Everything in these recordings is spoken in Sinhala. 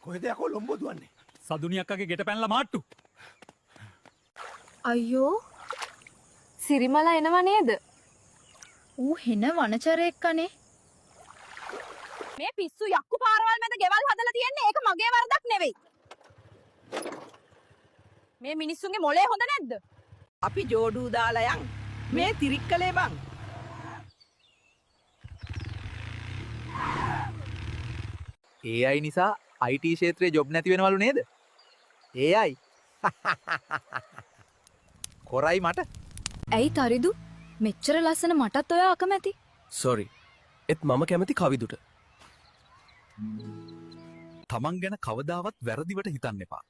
කොහෙද යකෝ ලොම්බෝ දුවන්නේ? සදුනි අක්කගේ ගෙට පැනලා මාට්ටු. අයියෝ සිරිමලා එනවා නේද? ඌ හෙන වනචරයෙක් කනේ. මේ පිස්සු යක්කු පාරවල් මැද ගෙවල් හදලා තියන්නේ ඒක මගේ වරදක් නෙවෙයි. මේ මිනිස්සුන්ගේ මොලේ හොඳ නැද්ද? අපි ජෝඩු දාලා යන් මේ තිරික්කලේ බං. AI නිසා IT ක්ෂේත්‍රයේ ජොබ් නැති වෙනවලු නේද? AI කොරයි මට. ඇයි තරිදු මෙච්චර ලස්සන මටත් ඔයා අකමැති? සෝරි. එත් මම කැමති කවිදුට. තමන් ගැන කවදාවත් වැරදිවට හිතන්න එපා.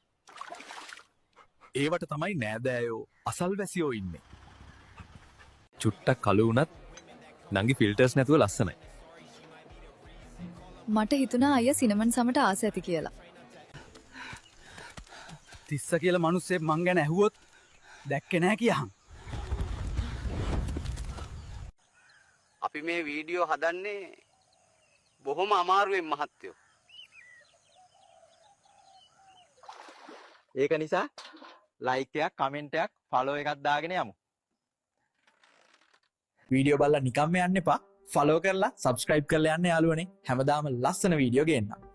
ඒවට තමයි නෑදෑයෝ අසල්වැසියෝ ඉන්නේ. චුට්ටක් කළු වුණත් නංගි ෆිල්ටර්ස් නැතුව ලස්සනයි. මට හිතුණා අයියා සිනමන් සමට ආස ඇති කියලා. තිස්ස කියලා මිනිස්සෙක් මං ගැන ඇහුවොත් දැක්කේ නෑ කියහන්. අපි මේ වීඩියෝ හදන්නේ බොහොම අමාරුවෙන් මහත්තයෝ. ඒක නිසා ලයික් එකක් කමෙන්ට් එකක් ෆලෝ එකක් දාගෙන යමු. වීඩියෝ බලලා නිකම්ම යන්න එපා. ෆලෝ කරලා සබ්ස්ක්‍රයිබ් කරලා යන්න යාළුවනේ. හැමදාම ලස්සන වීඩියෝ ගේන්නම්.